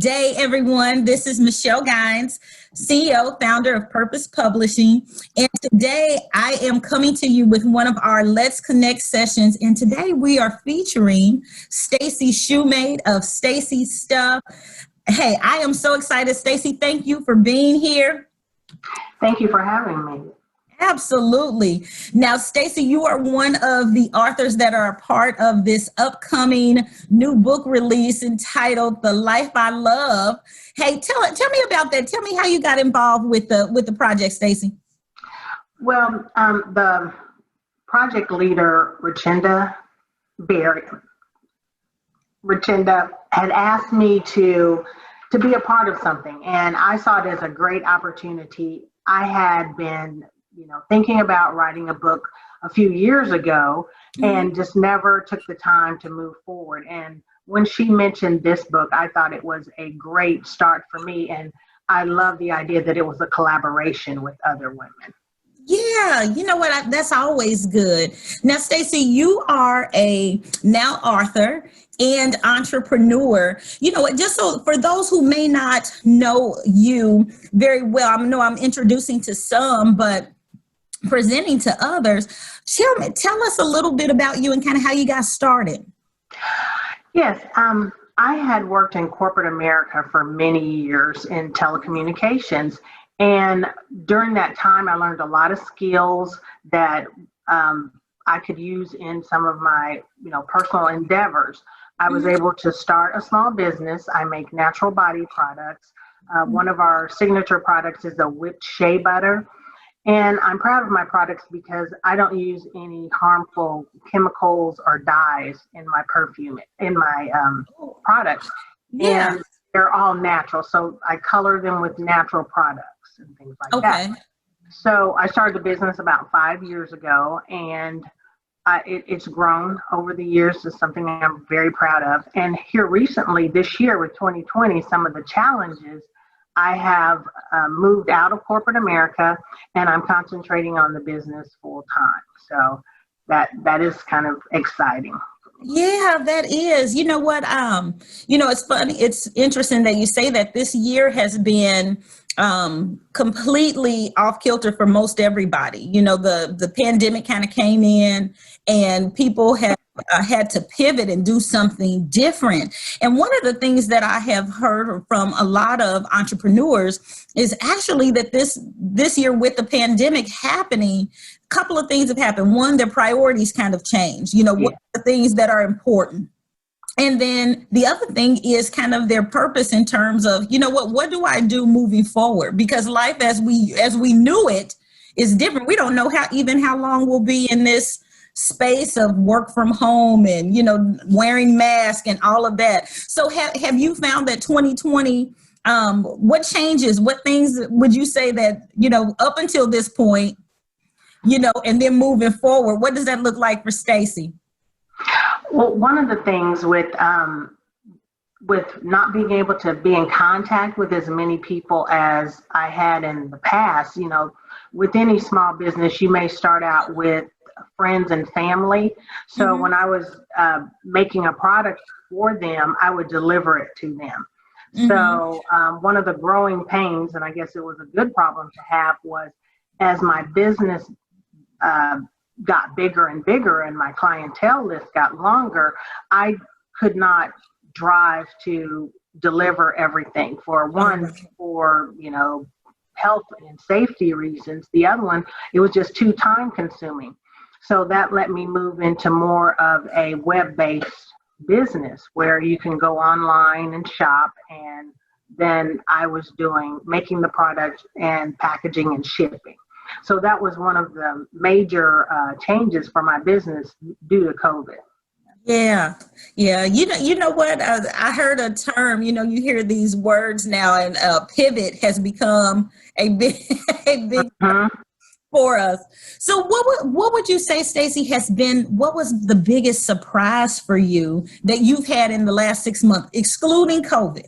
day, everyone. This is Michelle Gines, CEO, founder of Purpose Publishing. And today I am coming to you with one of our Let's Connect sessions. And today we are featuring Stacey Shumate of Stacey's Stuff. Hey, I am so excited. Stacey, thank you for being here. Thank you for having me. Absolutely. Now, Stacey, you are one of the authors that are a part of this upcoming new book release entitled The Life I Love. Hey, tell me about that. Tell me how you got involved with the project, Stacey. Well, the project leader, Richenda had asked me to be a part of something, and I saw it as a great opportunity. I had been thinking about writing a book a few years ago and just never took the time to move forward. And when she mentioned this book, I thought it was a great start for me. And I love the idea that it was a collaboration with other women. Yeah, you know what? That's always good. Now, Stacey, you are a now author and entrepreneur. You know what? Just so for those who may not know you very well, I know I'm introducing to some, but presenting to others. Tell us a little bit about you and kind of how you got started. Yes, I had worked in corporate America for many years in telecommunications. And during that time, I learned a lot of skills that I could use in some of my personal endeavors. I was able to start a small business. I make natural body products. One of our signature products is a whipped shea butter. And I'm proud of my products because I don't use any harmful chemicals or dyes in my perfume, in my products. Yeah. And they're all natural. So I color them with natural products and things like that. So I started the business about 5 years ago, and it's grown over the years to something I'm very proud of. And here recently, this year with 2020, some of the challenges, I have moved out of corporate America, and I'm concentrating on the business full time. So that is kind of exciting. Yeah, that is. You know what? It's funny. It's interesting that you say that. This year has been completely off kilter for most everybody. The pandemic kind of came in, and people have had to pivot and do something different. And one of the things that I have heard from a lot of entrepreneurs is actually that this year with the pandemic happening, a couple of things have happened. One, their priorities kind of changed, what are the things that are important. And then the other thing is kind of their purpose in terms of, what do I do moving forward? Because life as we knew it is different. We don't know how long we'll be in this space of work from home and, wearing masks and all of that. So have you found that 2020, what changes, what things would you say that, up until this point, and then moving forward, what does that look like for Stacey? Well, one of the things with not being able to be in contact with as many people as I had in the past, with any small business, you may start out with friends and family. So when I was making a product for them, I would deliver it to them. So one of the growing pains, and I guess it was a good problem to have, was as my business got bigger and bigger and my clientele list got longer, I could not drive to deliver everything. For health and safety reasons. The other one, it was just too time consuming. So that let me move into more of a web-based business where you can go online and shop. And then I was making the product and packaging and shipping. So that was one of the major changes for my business due to COVID. Yeah. You know what? I heard a term, you hear these words now, and pivot has become a big for us. So what would you say, Stacey, what was the biggest surprise for you that you've had in the last 6 months, excluding COVID?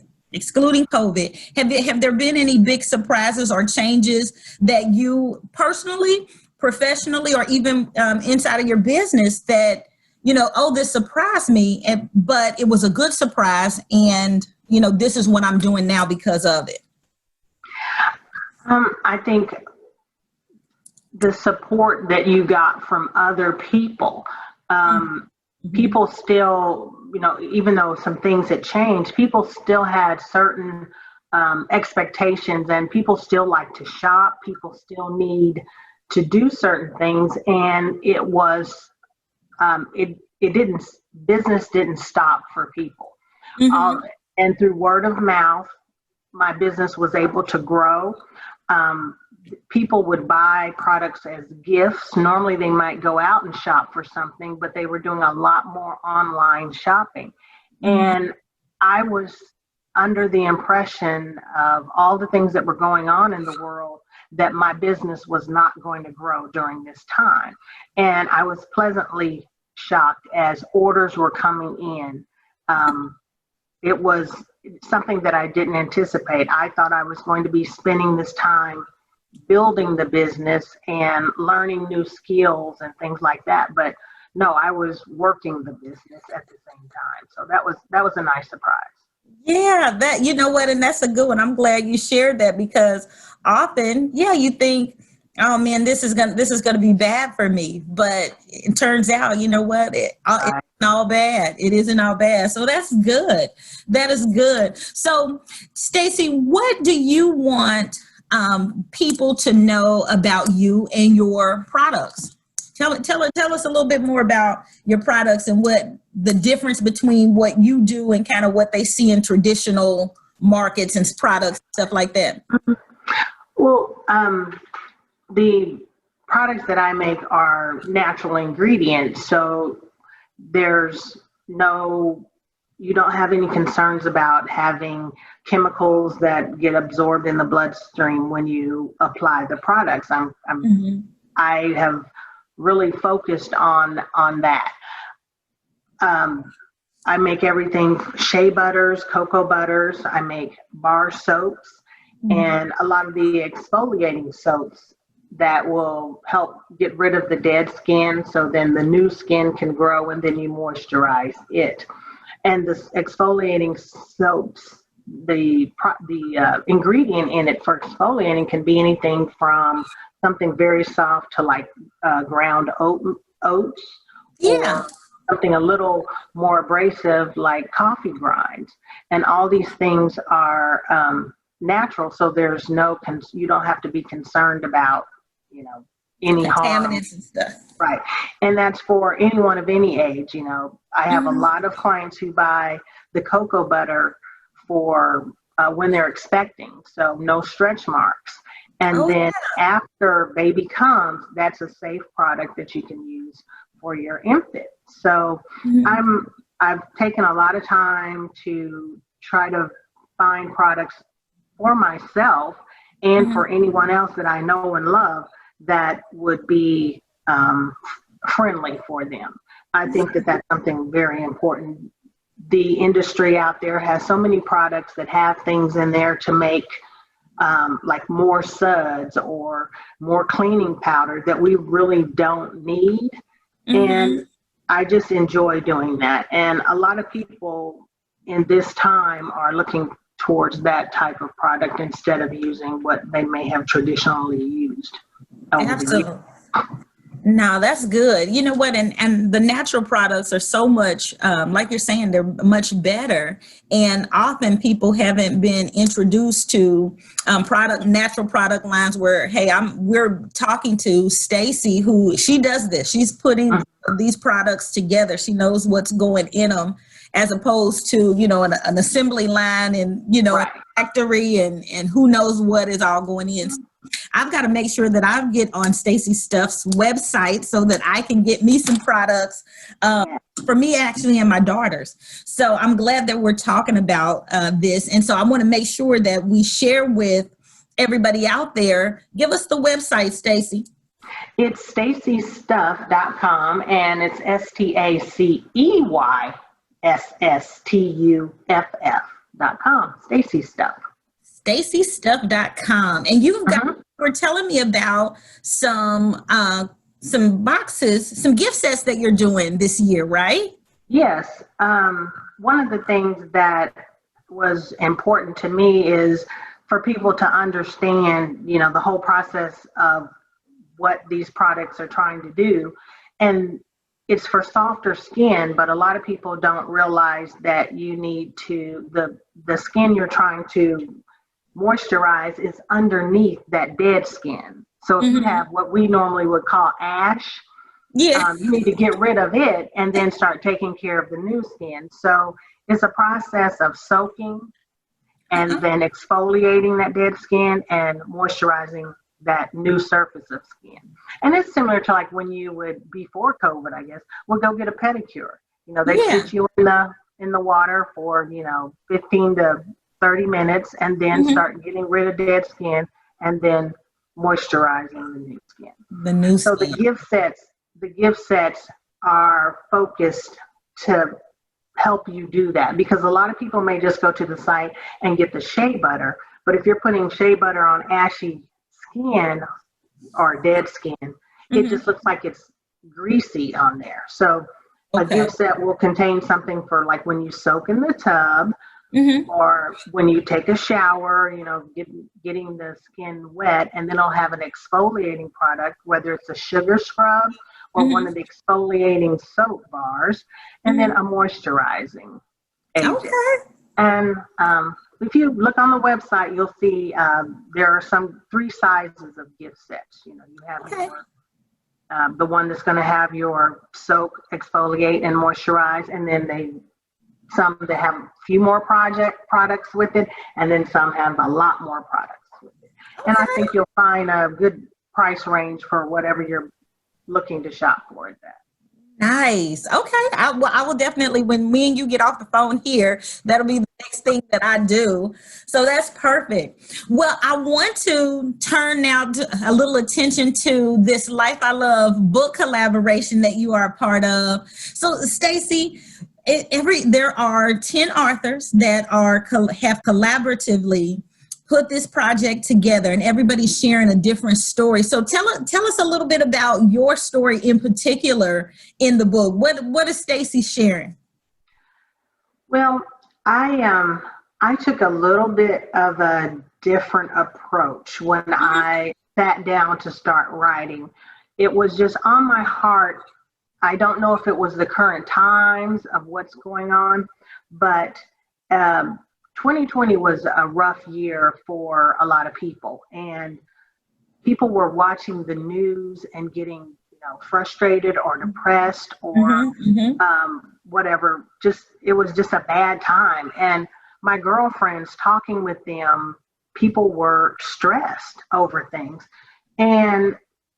Have there been any big surprises or changes that you personally, professionally, or even inside of your business that, this surprised me, but it was a good surprise, and, this is what I'm doing now because of it? I think the support that you got from other people, people still, even though some things had changed, people still had certain expectations, and people still like to shop. People still need to do certain things, and it was, business didn't stop for people. And through word of mouth, my business was able to grow. People would buy products as gifts. Normally they might go out and shop for something, but they were doing a lot more online shopping. And I was under the impression of all the things that were going on in the world that my business was not going to grow during this time. And I was pleasantly shocked as orders were coming in. It was something that I didn't anticipate. I thought I was going to be spending this time building the business and learning new skills and things like that. But no, I was working the business at the same time. So that was a nice surprise. Yeah, and that's a good one. I'm glad you shared that, because often, you think, oh man, this is gonna be bad for me. But it turns out, it isn't all bad. It isn't all bad. So that's good. That is good. So Stacey, what do you want people to know about you and your products? Tell us a little bit more about your products and what the difference between what you do and kind of what they see in traditional markets and products, stuff like that. Well, the products that I make are natural ingredients, so you don't have any concerns about having chemicals that get absorbed in the bloodstream when you apply the products. I have really focused on that. I make everything: shea butters, cocoa butters. I make bar soaps and a lot of the exfoliating soaps that will help get rid of the dead skin, so then the new skin can grow, and then you moisturize it. And the exfoliating soaps, the ingredient in it for exfoliating can be anything from something very soft to like ground oats, or something a little more abrasive like coffee grinds. And all these things are natural, so there's you don't have to be concerned about any harm. Contaminants and stuff. Right. And that's for anyone of any age. I have a lot of clients who buy the cocoa butter for when they're expecting, so no stretch marks. And then after baby comes, that's a safe product that you can use for your infant. So I've taken a lot of time to try to find products for myself and for anyone else that I know and love that would be friendly for them. I think that that's something very important. The industry out there has so many products that have things in there to make like more suds or more cleaning powder that we really don't need. And I just enjoy doing that. And a lot of people in this time are looking towards that type of product instead of using what they may have traditionally used. Absolutely. No, that's good. You know what? And the natural products are so much, like you're saying, they're much better. And often people haven't been introduced to natural product lines where, hey, we're talking to Stacey, who she does this. She's putting these products together. She knows what's going in them, as opposed to, an assembly line and, a factory and who knows what is all going in. I've got to make sure that I get on Stacey Stuff's website so that I can get me some products for me, actually, and my daughters. So I'm glad that we're talking about this. And so I want to make sure that we share with everybody out there. Give us the website, Stacey. It's staceystuff.com, and it's STACEYSSTUFF.com. Stacey Stuff. StaceyStuff.com. And you were telling me about some boxes, some gift sets that you're doing this year, right? Yes. One of the things that was important to me is for people to understand, the whole process of what these products are trying to do. And it's for softer skin, but a lot of people don't realize that you need to, the skin you're trying to moisturize is underneath that dead skin. So if you have what we normally would call ash, you need to get rid of it and then start taking care of the new skin. So it's a process of soaking and then exfoliating that dead skin and moisturizing that new surface of skin. And it's similar to like when you would, before COVID, I guess, would go get a pedicure. They sit you in the water for, 15 to 30 minutes and then start getting rid of dead skin and then moisturizing the new skin. So the gift sets are focused to help you do that, because a lot of people may just go to the site and get the shea butter, but if you're putting shea butter on ashy skin or dead skin, it just looks like it's greasy on there. So a gift set will contain something for like when you soak in the tub, or when you take a shower, getting the skin wet, and then I'll have an exfoliating product, whether it's a sugar scrub or one of the exfoliating soap bars, and then a moisturizing agent. And if you look on the website, you'll see there are 3 sizes of gift sets. You have your, the one that's going to have your soak, exfoliate, and moisturize, and then some that have a few more products with it, and then some have a lot more products with it. And I think you'll find a good price range for whatever you're looking to shop for at that. Nice. Okay. I will definitely, when me and you get off the phone here, that'll be the next thing that I do. So that's perfect. Well, I want to turn now to a little attention to this Life I Love book collaboration that you are a part of. So Stacey, there are 10 authors that have collaboratively put this project together, and everybody's sharing a different story. So tell us a little bit about your story in particular in the book. What is Stacey sharing? Well, I took a little bit of a different approach when I sat down to start writing. It was just on my heart. I don't know if it was the current times of what's going on, but 2020 was a rough year for a lot of people, and people were watching the news and getting, frustrated or depressed or whatever. It was just a bad time. And my girlfriends, talking with them, people were stressed over things. And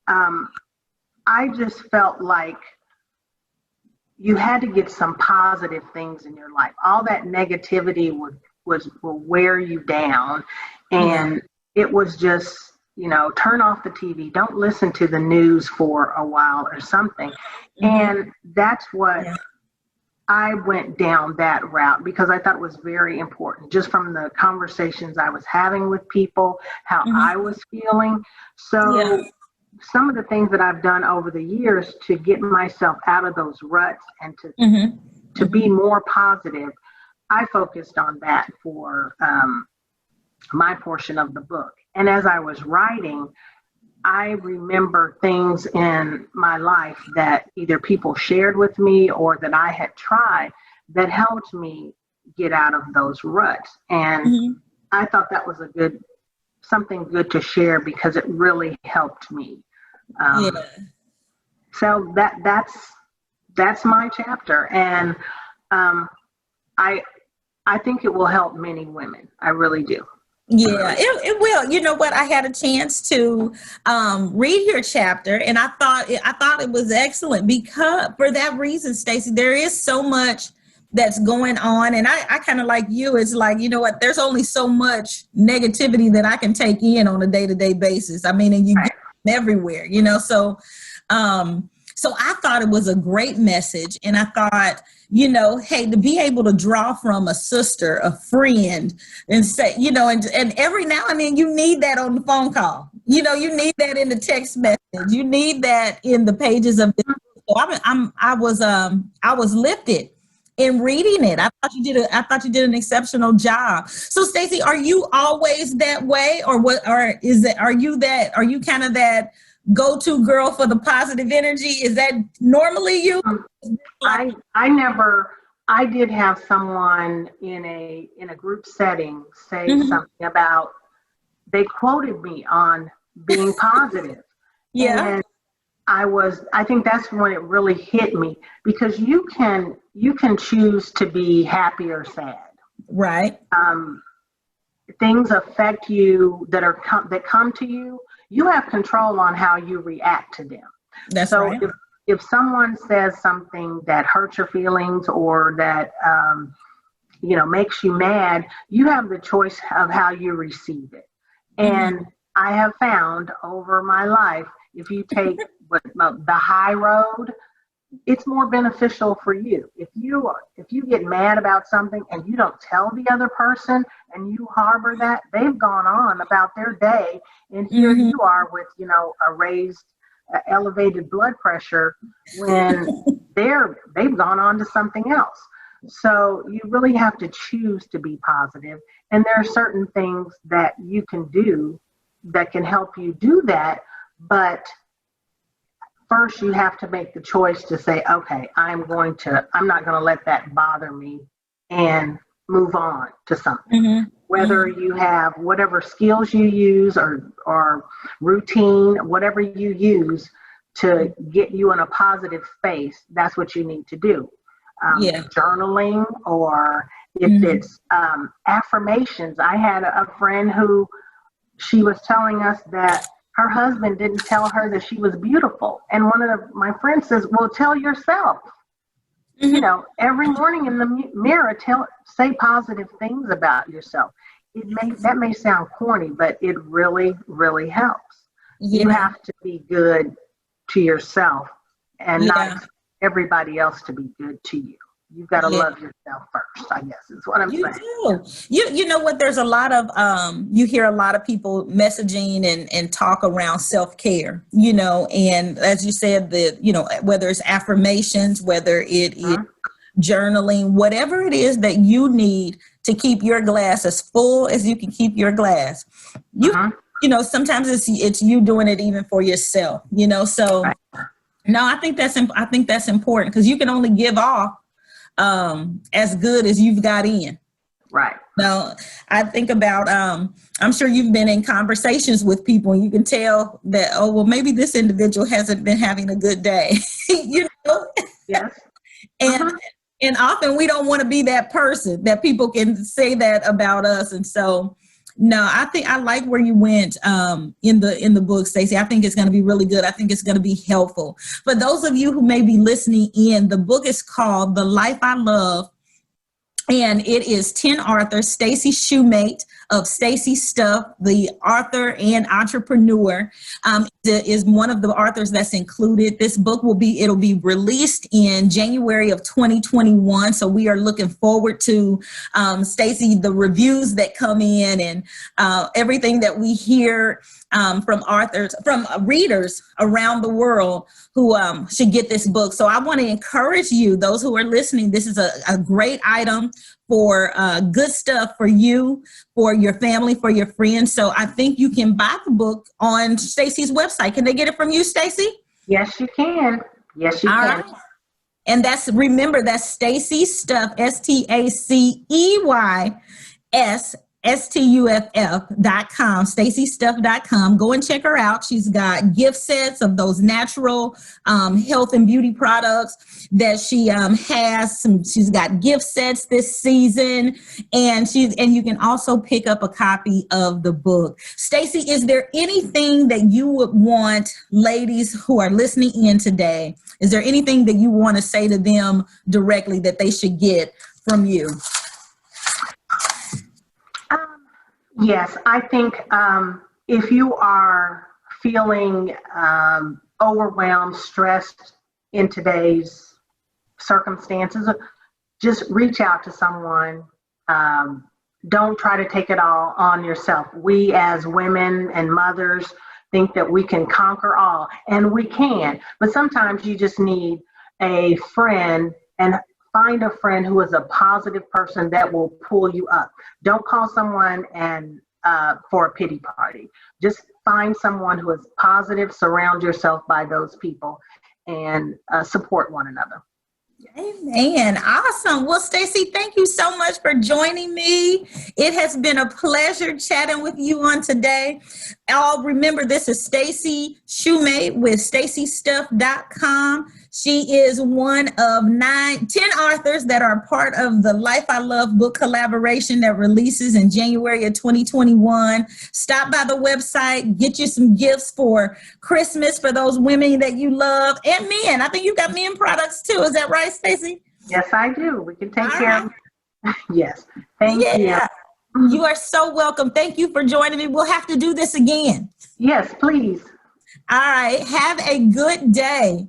I just felt like you had to get some positive things in your life. All that negativity will wear you down. And it was just, turn off the TV, don't listen to the news for a while or something. And that's what I went down that route, because I thought it was very important, just from the conversations I was having with people, how I was feeling. So some of the things that I've done over the years to get myself out of those ruts and to be more positive, I focused on that for my portion of the book. And as I was writing, I remember things in my life that either people shared with me or that I had tried that helped me get out of those ruts. And I thought that was something good to share, because it really helped me. So that's my chapter. And I think it will help many women. I really do. Yeah, it will. You know what? I had a chance to read your chapter, and I thought it was excellent, because for that reason, Stacey, there is so much that's going on, and I kind of like you. It's like, you know what? There's only so much negativity that I can take in on a day-to-day basis. I mean, and you get them everywhere, So, so I thought it was a great message, and I thought, hey, to be able to draw from a sister, a friend, and say, and every now and then you need that on the phone call. You need that in the text message. You need that in the pages of this book. So I was lifted in reading it. I thought you did an exceptional job. So Stacey, are you always that way, or what, or are you kind of that go-to girl for the positive energy? Is that normally you? I never, I did have someone in a group setting say something about, they quoted me on being positive. Yeah. And I think that's when it really hit me, because you can choose to be happy or sad. Right. Things affect you that come to you. You have control on how you react to them. That's so right. if someone says something that hurts your feelings, or that makes you mad, you have the choice of how you receive it. And I have found over my life, if you take the high road, it's more beneficial for you. If you get mad about something and you don't tell the other person, and you harbor that, they've gone on about their day, and here you are with a raised, elevated blood pressure, when they've gone on to something else. So you really have to choose to be positive, and there are certain things that you can do that can help you do that. But first, you have to make the choice to say, okay, I'm not going to let that bother me, and move on to something. Whether you have whatever skills you use, or routine, whatever you use to get you in a positive space, that's what you need to do. Journaling, or if it's affirmations. I had a friend who, she was telling us that her husband didn't tell her that she was beautiful. And one of my friends says, well, tell yourself. Every morning in the mirror, say positive things about yourself. That may sound corny, but it really, really helps. You have to be good to yourself, and not expect everybody else to be good to you. You've got to love yourself first, I guess is what I'm saying. You know what, there's a lot of, you hear a lot of people messaging and talk around self-care, and as you said, whether it's affirmations, whether it is journaling, whatever it is that you need to keep your glass as full as you can keep your glass. Sometimes it's you doing it even for yourself, so no, I think that's important, because you can only give off as good as you've got in. Right. Now, I think about, I'm sure you've been in conversations with people, and you can tell that, oh, well, maybe this individual hasn't been having a good day, Yes. And often we don't want to be that person that people can say that about us. And so, no, I think I like where you went in the book, Stacey. I think it's going to be really good. I think it's going to be helpful. For those of you who may be listening in, the book is called The Life I Love, and it is 10 authors. Stacey Shumate of Stacey Stuff, the author and entrepreneur, is one of the authors that's included. This book it'll be released in January of 2021. So we are looking forward to, Stacey, the reviews that come in, and everything that we hear from readers around the world who should get this book. So I want to encourage you, those who are listening, this is a great item for good stuff for you, for your family, for your friends. So I think you can buy the book on Stacey's website. Can they get it from you, Stacey? Yes, you can. Yes, you can. Right. And remember, that's Stacey Stuff, STACEYSSTUFF.com, StaceyStuff.com. Go and check her out. She's got gift sets of those natural health and beauty products that she has. She's got gift sets this season, and you can also pick up a copy of the book. Stacey, is there anything that you would want ladies who are listening in today? Is there anything that you want to say to them directly that they should get from you? Yes, I think if you are feeling overwhelmed, stressed in today's circumstances, just reach out to someone. Don't try to take it all on yourself. We as women and mothers think that we can conquer all, and we can, but sometimes you just need a friend and find a friend who is a positive person that will pull you up. Don't call someone and for a pity party. Just find someone who is positive, surround yourself by those people, and support one another. Amen. Awesome. Well, Stacey, thank you so much for joining me. It has been a pleasure chatting with you on today. Remember, this is Stacey Shumate with staceystuff.com. She is one of 10 authors that are part of the Life I Love book collaboration that releases in January of 2021. Stop by the website, get you some gifts for Christmas for those women that you love, and men. I think you've got men products too. Is that right, Stacey? Yes, I do. We can take care of it. Yes. Thank you. You are so welcome. Thank you for joining me. We'll have to do this again. Yes, please. All right. Have a good day.